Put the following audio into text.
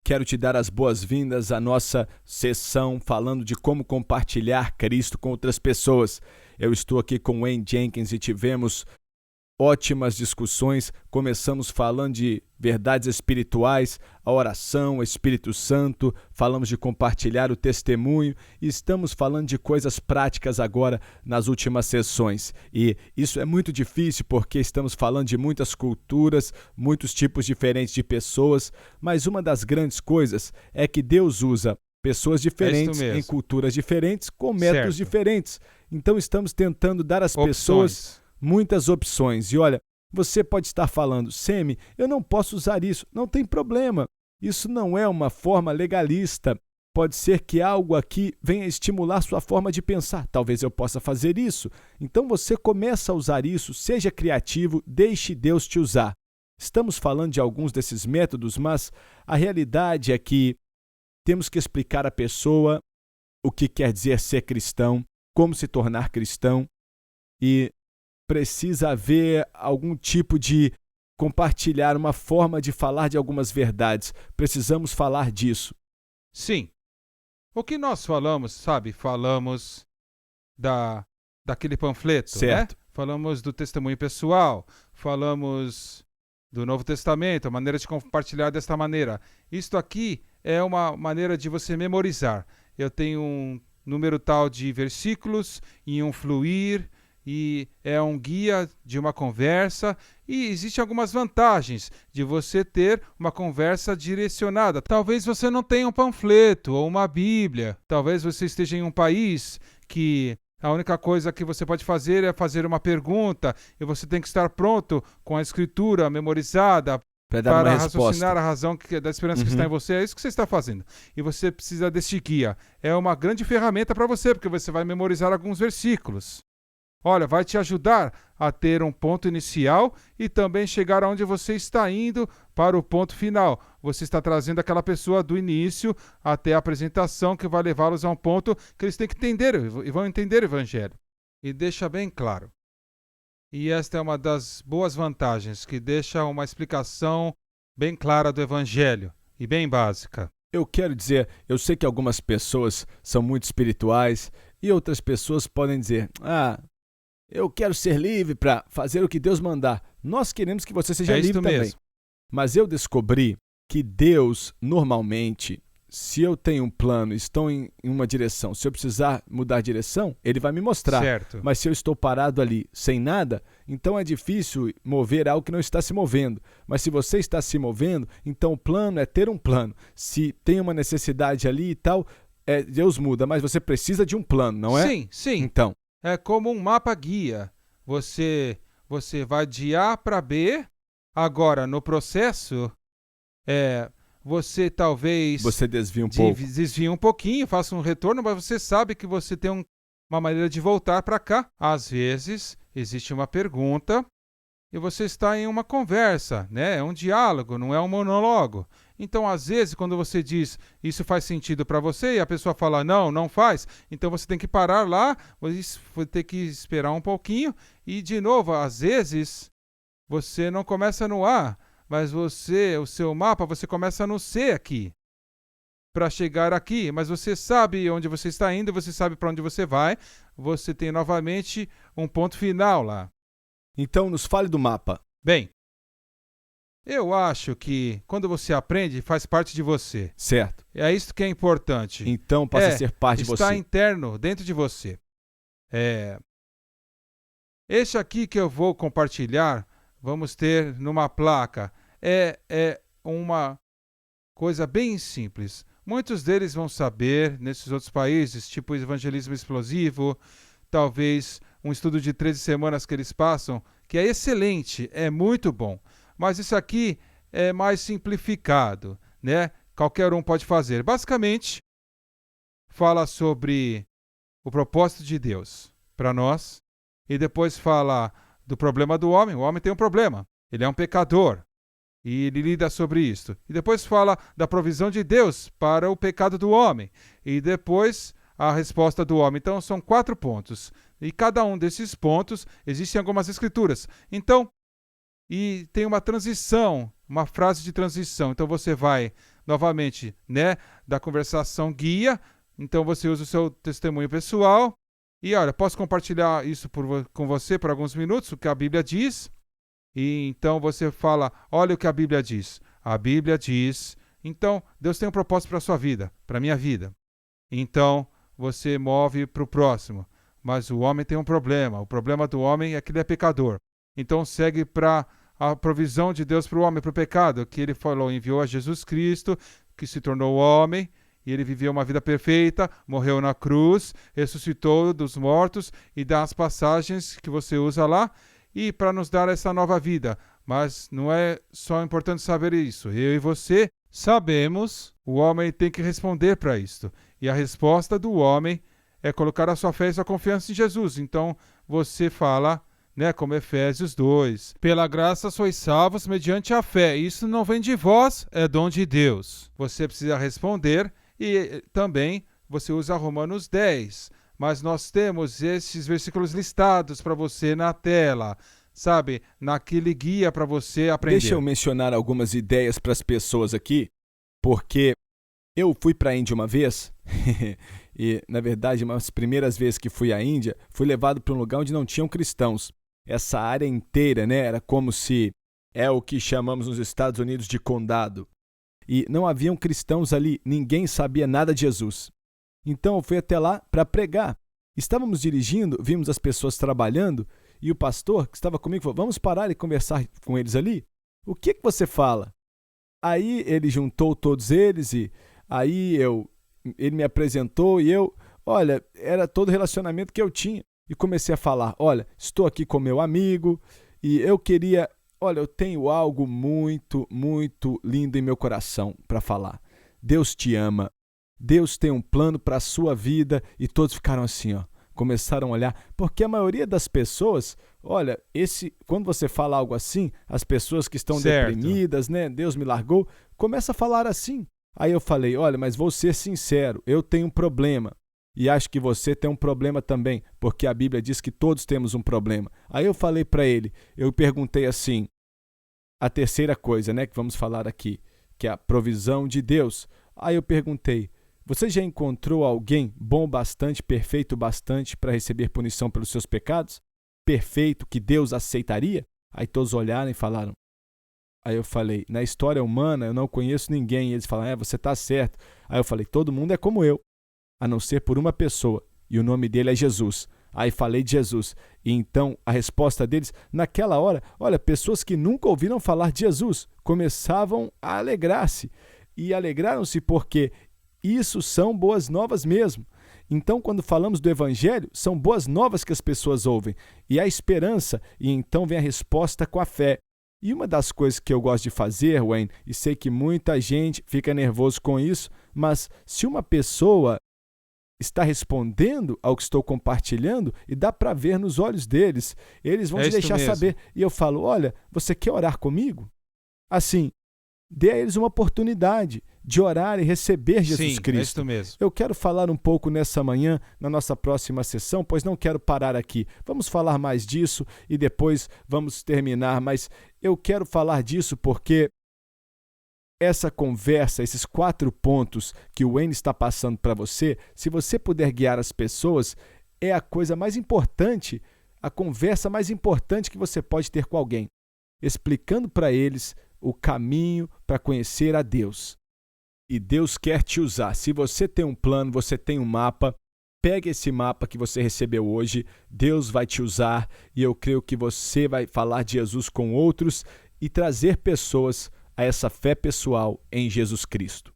Quero te dar as boas-vindas à nossa sessão falando de como compartilhar Cristo com outras pessoas. Eu estou aqui com Wayne Jenkins e tivemos ótimas discussões. Começamos falando de verdades espirituais, a oração, o Espírito Santo, falamos de compartilhar o testemunho e estamos falando de coisas práticas agora nas últimas sessões. E isso é muito difícil porque estamos falando de muitas culturas, muitos tipos diferentes de pessoas, mas uma das grandes coisas é que Deus usa pessoas diferentes em culturas diferentes com métodos diferentes. Então estamos tentando dar às pessoas muitas opções. E olha, você pode estar falando, Semi, eu não posso usar isso. Não tem problema. Isso não é uma forma legalista. Pode ser que algo aqui venha estimular sua forma de pensar. Talvez eu possa fazer isso. Então você começa a usar isso, seja criativo, deixe Deus te usar. Estamos falando de alguns desses métodos, mas a realidade é que temos que explicar à pessoa o que quer dizer ser cristão, como se tornar cristão e precisa haver algum tipo de compartilhar, uma forma de falar de algumas verdades. Precisamos falar disso. Sim. O que nós falamos, sabe? Falamos daquele panfleto, certo, né? Falamos do testemunho pessoal, falamos do Novo Testamento, a maneira de compartilhar desta maneira. Isto aqui é uma maneira de você memorizar. Eu tenho um número tal de versículos e um fluir, e é um guia de uma conversa, e existem algumas vantagens de você ter uma conversa direcionada. Talvez você não tenha um panfleto ou uma Bíblia, talvez você esteja em um país que a única coisa que você pode fazer é fazer uma pergunta, e você tem que estar pronto com a escritura memorizada para raciocinar a razão da esperança que está em você. É isso que você está fazendo. E você precisa deste guia. É uma grande ferramenta para você, porque você vai memorizar alguns versículos. Olha, vai te ajudar a ter um ponto inicial e também chegar aonde você está indo para o ponto final. Você está trazendo aquela pessoa do início até a apresentação que vai levá-los a um ponto que eles têm que entender e vão entender o Evangelho. E deixa bem claro. E esta é uma das boas vantagens, que deixa uma explicação bem clara do Evangelho e bem básica. Eu quero dizer, eu sei que algumas pessoas são muito espirituais e outras pessoas podem dizer, eu quero ser livre para fazer o que Deus mandar. Nós queremos que você seja livre também. Mesmo. Mas eu descobri que Deus, normalmente, se eu tenho um plano, estou em uma direção, se eu precisar mudar a direção, Ele vai me mostrar. Certo. Mas se eu estou parado ali sem nada, então é difícil mover algo que não está se movendo. Mas se você está se movendo, então o plano é ter um plano. Se tem uma necessidade ali e tal, Deus muda, mas você precisa de um plano, não é? Sim. Então. É como um mapa guia. Você vai de A para B. Agora, no processo, você talvez... Você desvia um pouco. Desvia um pouquinho, faça um retorno, mas você sabe que você tem uma maneira de voltar para cá. Às vezes, existe uma pergunta e você está em uma conversa, né? É um diálogo, não é um monólogo. Então, às vezes, quando você diz isso faz sentido para você e a pessoa fala não faz, então você tem que parar lá, você vai ter que esperar um pouquinho e, de novo, às vezes, você não começa no A, mas o seu mapa, você começa no C aqui, para chegar aqui, mas você sabe onde você está indo, você sabe para onde você vai, você tem novamente um ponto final lá. Então, nos fale do mapa. Bem, eu acho que quando você aprende, faz parte de você. Certo. É isso que é importante. Então passa a ser parte de você. Está interno, dentro de você. Este aqui que eu vou compartilhar, vamos ter numa placa. É uma coisa bem simples. Muitos deles vão saber, nesses outros países, tipo evangelismo explosivo, talvez um estudo de 13 semanas que eles passam, que é excelente, é muito bom. Mas isso aqui é mais simplificado, né? Qualquer um pode fazer. Basicamente, fala sobre o propósito de Deus para nós, e depois fala do problema do homem. O homem tem um problema, ele é um pecador, e ele lida sobre isso. E depois fala da provisão de Deus para o pecado do homem, e depois a resposta do homem. Então, são 4 pontos. E cada um desses pontos, existem algumas escrituras. Então, e tem uma transição, uma frase de transição. Então você vai novamente, né, da conversação guia. Então você usa o seu testemunho pessoal. E olha, posso compartilhar isso com você por alguns minutos, o que a Bíblia diz. E então você fala, olha o que a Bíblia diz. A Bíblia diz, então Deus tem um propósito para a sua vida, para a minha vida. Então você move para o próximo. Mas o homem tem um problema. O problema do homem é que ele é pecador. Então segue para a provisão de Deus para o homem, para o pecado, que ele falou, enviou a Jesus Cristo, que se tornou homem, e ele viveu uma vida perfeita, morreu na cruz, ressuscitou dos mortos e dá as passagens que você usa lá, e para nos dar essa nova vida. Mas não é só importante saber isso. Eu e você sabemos, o homem tem que responder para isto. E a resposta do homem é colocar a sua fé e sua confiança em Jesus. Então você fala, né, como Efésios 2, pela graça sois salvos mediante a fé. Isso não vem de vós, é dom de Deus. Você precisa responder e também você usa Romanos 10. Mas nós temos esses versículos listados para você na tela, sabe? Naquele guia para você aprender. Deixa eu mencionar algumas ideias para as pessoas aqui, porque eu fui para a Índia uma vez e, na verdade, uma das primeiras vezes que fui à Índia, fui levado para um lugar onde não tinham cristãos. Essa área inteira, né, era como se é o que chamamos nos Estados Unidos de condado. E não haviam cristãos ali, ninguém sabia nada de Jesus. Então eu fui até lá para pregar. Estávamos dirigindo, vimos as pessoas trabalhando e o pastor que estava comigo falou, vamos parar e conversar com eles ali? O que você fala? Aí ele juntou todos eles e aí ele me apresentou e olha, era todo o relacionamento que eu tinha. E comecei a falar, olha, estou aqui com meu amigo e eu tenho algo muito, muito lindo em meu coração para falar. Deus te ama. Deus tem um plano para a sua vida e todos ficaram assim, ó, começaram a olhar, porque a maioria das pessoas, olha, quando você fala algo assim, as pessoas que estão deprimidas, né, Deus me largou, começa a falar assim. Aí eu falei, olha, mas vou ser sincero, eu tenho um problema e acho que você tem um problema também, porque a Bíblia diz que todos temos um problema. Aí eu falei para ele, eu perguntei assim, a terceira coisa, né, que vamos falar aqui, que é a provisão de Deus. Aí eu perguntei, você já encontrou alguém bom bastante, perfeito bastante para receber punição pelos seus pecados? Perfeito, que Deus aceitaria? Aí todos olharam e falaram. Aí eu falei, na história humana eu não conheço ninguém. E eles falaram, você está certo. Aí eu falei, todo mundo é como eu, a não ser por uma pessoa, e o nome dele é Jesus. Aí falei de Jesus. E então a resposta deles, naquela hora, olha, pessoas que nunca ouviram falar de Jesus, começavam a alegrar-se. E alegraram-se porque isso são boas novas mesmo. Então, quando falamos do Evangelho, são boas novas que as pessoas ouvem. E a esperança, e então vem a resposta com a fé. E uma das coisas que eu gosto de fazer, Wayne, e sei que muita gente fica nervoso com isso, mas se uma pessoa está respondendo ao que estou compartilhando, e dá para ver nos olhos deles, eles vão te deixar saber. E eu falo, olha, você quer orar comigo? Assim, dê a eles uma oportunidade de orar e receber Jesus Cristo. É isso mesmo. Eu quero falar um pouco nessa manhã, na nossa próxima sessão, pois não quero parar aqui. Vamos falar mais disso e depois vamos terminar, mas eu quero falar disso porque essa conversa, esses 4 pontos que o Wayne está passando para você, se você puder guiar as pessoas, é a coisa mais importante, a conversa mais importante que você pode ter com alguém, explicando para eles o caminho para conhecer a Deus. E Deus quer te usar. Se você tem um plano, você tem um mapa, pegue esse mapa que você recebeu hoje, Deus vai te usar e eu creio que você vai falar de Jesus com outros e trazer pessoas a essa fé pessoal em Jesus Cristo.